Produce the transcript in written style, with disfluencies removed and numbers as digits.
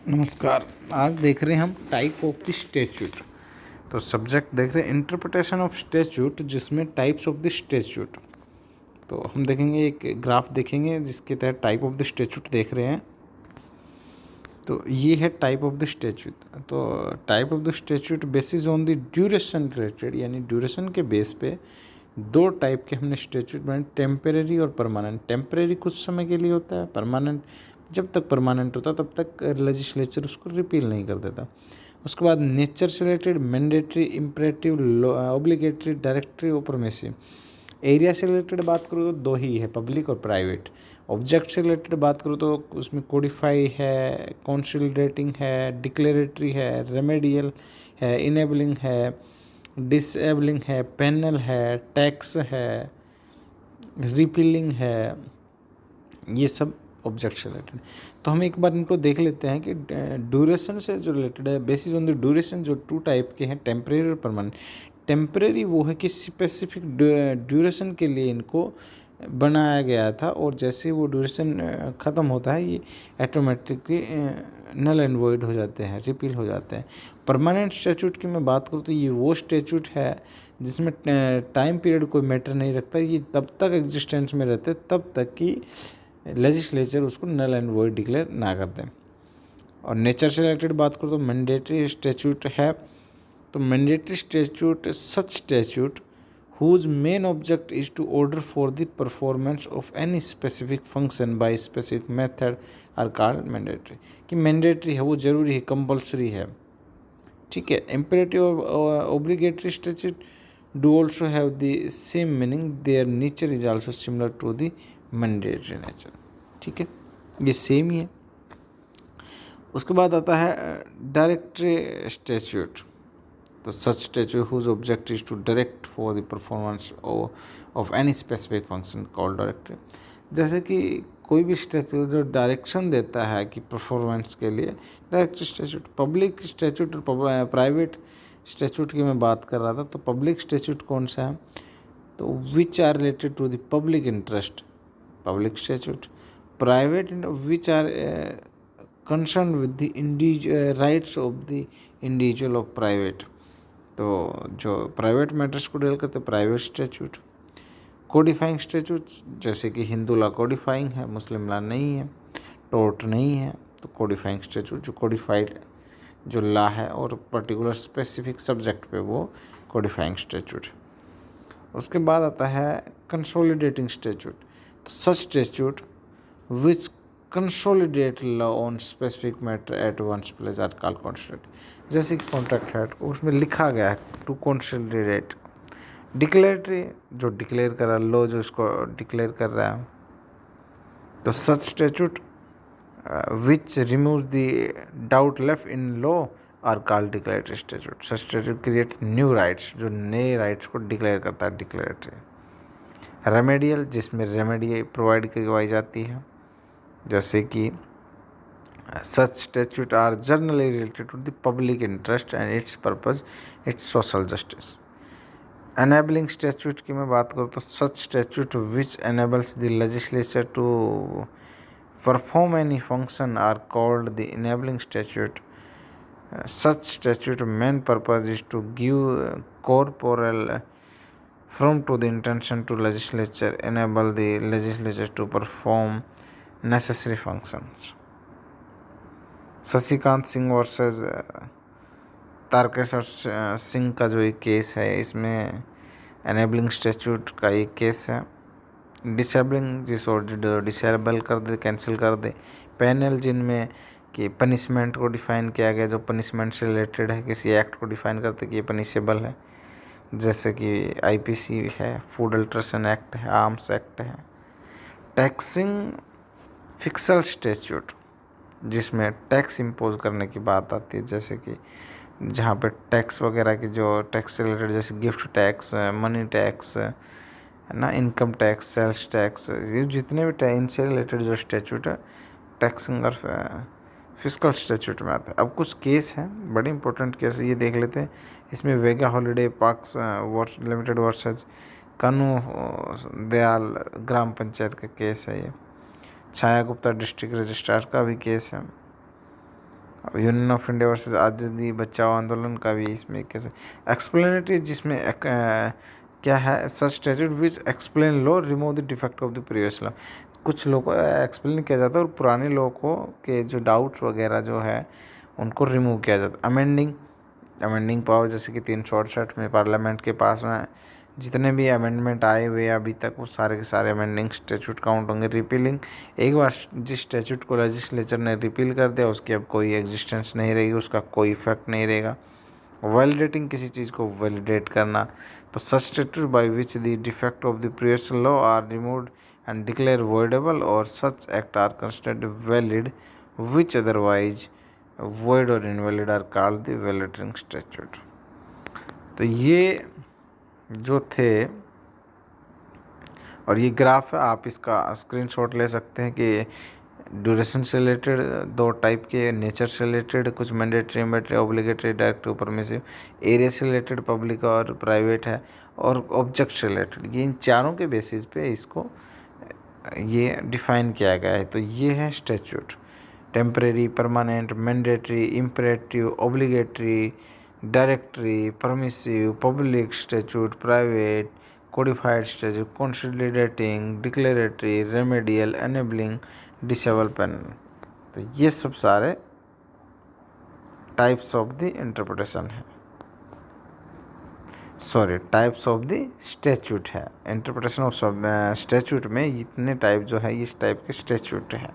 नमस्कार। आज देख रहे हैं हम टाइप ऑफ द स्टैच्यूट। तो सब्जेक्ट देख रहे हैं इंटरप्रिटेशन ऑफ स्टैच्यूट, जिसमें टाइप्स ऑफ द स्टैच्यूट। तो हम देखेंगे एक ग्राफ देखेंगे जिसके तहत टाइप ऑफ द स्टैच्यूट देख रहे हैं। तो ये है टाइप ऑफ द स्टैच्यूट। तो type of the statute basis on the duration related, यानी ड्यूरेशन के बेस पे दो टाइप के हमने स्टैच्यूट बनाए, टेम्परेरी और परमानेंट। टेम्परेरी कुछ समय के लिए होता है, परमानेंट जब तक परमानेंट होता तब तक लेजिस्लेचर उसको रिपील नहीं कर देता। उसके बाद नेचर से related mandatory, imperative, obligatory, directory और परमिसिव। एरिया से रिलेटेड बात करूँ तो दो ही है, पब्लिक और प्राइवेट। ऑब्जेक्ट से रिलेटेड बात करूँ तो उसमें कोडिफाई है, कॉन्सोलिडेटिंग है, डिक्लेरेटरी है, रेमेडियल है, इनेबलिंग है, डिसेबलिंग है, पेनल है, टैक्स है, रिपीलिंग है। ये सब ऑब्जेक्ट से रिलेटेड। तो हम एक बार इनको देख लेते हैं कि ड्यूरेशन से जो रिलेटेड है, बेसिस ऑन द ड्यूरेशन जो टू टाइप के हैं, टेम्परेरी और परमानेंट। टेम्परेरी वो है कि स्पेसिफिक ड्यूरेशन के लिए इनको बनाया गया था, और जैसे ही वो ड्यूरेशन ख़त्म होता है ये ऑटोमेटिकली नल एंड वॉइड हो जाते हैं, रिपील हो जाते हैं। परमानेंट स्टैच्यूट की मैं बात करूँ तो ये वो स्टैच्यूट है जिसमें टाइम पीरियड कोई मैटर नहीं रखता, ये तब तक एग्जिस्टेंस में रहते तब तक कि लेजिस्लेचर उसको नल एंड वॉइड डिक्लेयर ना कर दें। और नेचर से रिलेटेड बात करूँ तो मैंडेटरी स्टैच्यूट है। तो mandatory statute such statute whose main object is to order for the performance of any specific function by specific method are called mandatory। कि मैंडेटरी है, वो ज़रूरी है, कंपल्सरी है, ठीक है। इम्पेरेटिव और obligatory statute do also have the same meaning, their nature is also similar to the mandatory nature, ठीक है, ये सेम ही है। उसके बाद आता है डायरेक्टरी स्टैच्यूट। तो such statute whose object is to direct for the performance of any specific function called directory. जैसे कि कोई भी स्टैच्यूट जो डायरेक्शन देता है कि परफॉर्मेंस के लिए, डायरेक्ट स्टैच्यूट। पब्लिक स्टैच्यूट और प्राइवेट स्टैच्यूट की मैं बात कर रहा था। तो पब्लिक स्टैच्यूट कौन सा है? तो which are related to the public interest, public statute. Private which are concern with the rights of the individual of private. तो जो प्राइवेट मैटर्स को डील करते प्राइवेट स्टैच्यूट। कोडिफाइंग स्टैच्यूट, जैसे कि हिंदू लॉ कोडिफाइंग है, मुस्लिम लॉ नहीं है, टोर्ट नहीं है, तो कोडिफाइंग स्टैच्यूट जो कोडिफाइड जो लॉ है और पर्टिकुलर स्पेसिफिक सब्जेक्ट पे वो कोडिफाइंग स्टैच्यूट। उसके बाद आता है कंसोलिडेटिंग स्टैच्यूट। तो such statute which consolidate law on specific matter at once place are called consolidate. जैसे कि कॉन्ट्रैक्ट है उसमें लिखा गया है टू कंसोलिडेट। डिक्लेरेटरी जो डिक्लेयर कर रहा है, लॉ जो इसको डिक्लेयर कर रहा है। तो such statute which remove the doubt left in law are called declaratory statute. Such statute create new rights, जो नए राइट्स को डिक्लेयर करता है, डिक्लेरेटरी। रेमेडियल, जिसमें रेमेडी प्रोवाइड करवाई जाती है, जैसे कि such statutes are generally related to the public interest and its purpose its social justice। enabling statute की मैं बात करूँ तो such statute which enables the legislature to perform any function are called the enabling statute। such statute main purpose is to give corporal form to the intention to legislature, enable the legislature to perform necessary functions। Shashikant Singh versus Tarkeshwar Singh का जो एक case है, इसमें enabling statute का एक case है। Disabling, जिसको disable कर दे, कैंसिल कर दे। पैनल, जिनमें कि पनिशमेंट को डिफाइन किया गया, जो पनिशमेंट से रिलेटेड है, किसी एक्ट को डिफाइन करते कि ये पनिशेबल है, जैसे कि आईपीसी है, फूड अल्ट्रेशन एक्ट है, आर्म्स एक्ट है। टैक्सिंग फिक्सल स्टैच्यूट, जिसमें टैक्स इम्पोज करने की बात आती है, जैसे कि जहाँ पे टैक्स वगैरह की जो टैक्स से रिलेटेड, जैसे गिफ्ट टैक्स, मनी टैक्स है ना, इनकम टैक्स, सेल्स टैक्स, ये जितने भी इनसे रिलेटेड जो स्टैच्यूट है, टैक्सिंग और फिस्कल स्टैच्यूट में आता है। अब कुछ केस हैं, बड़े इंपॉर्टेंट केस ये देख लेते हैं। इसमें वेगा हॉलीडे पार्क्स लिमिटेड वर्सेज कानू दयाल ग्राम पंचायत का केस है ये। छाया गुप्ता डिस्ट्रिक्ट रजिस्ट्रार का भी केस है। यूनियन ऑफ इंडिया वर्सेस आज़ादी बचाओ आंदोलन का भी इसमें कैसे एक्सप्लेनेटरी, जिसमें क्या है, such statute which explain law remove the defect of the previous law. कुछ लॉ को एक्सप्लेन किया जाता है और पुराने लॉ को के जो डाउट्स वगैरह जो है उनको रिमूव किया जाता है। अमेंडिंग पावर, जैसे कि 368 में पार्लियामेंट के पास में जितने भी अमेंडमेंट आए हुए अभी तक वो सारे के सारे अमेंडिंग स्टैट्यूट काउंट होंगे। रिपीलिंग, एक बार जिस स्टैट्यूट को लेजिस्लेचर ने रिपील कर दिया उसकी अब कोई एग्जिस्टेंस नहीं रहेगी, उसका कोई इफेक्ट नहीं रहेगा। वैलिडेटिंग, किसी चीज़ को वैलिडेट करना, तो such statute by which the defect of the previous law are removed and declare voidable और such act are considered valid which otherwise void और invalid are called the validating statute. तो ये जो थे, और ये ग्राफ है, आप इसका स्क्रीनशॉट ले सकते हैं कि ड्यूरेशन से रिलेटेड दो टाइप के, नेचर से रिलेटेड कुछ mandatory obligatory direct permissive, area से रिलेटेड पब्लिक और प्राइवेट है, और ऑब्जेक्ट से रिलेटेड। ये इन चारों के बेसिस पे इसको ये डिफाइन किया गया है। तो ये है statute, temporary, permanent, mandatory, imperative, obligatory, directory, permissive, public statute, private, codified statute, consolidating, declaratory, remedial, enabling, disable panel. तो ये सब सारे टाइप्स ऑफ द इंटरप्रिटेशन है, sorry types of the statute है। इंटरप्रिटेशन ऑफ स्टैट्यूट में इतने type जो है, इस टाइप के स्टैट्यूट है।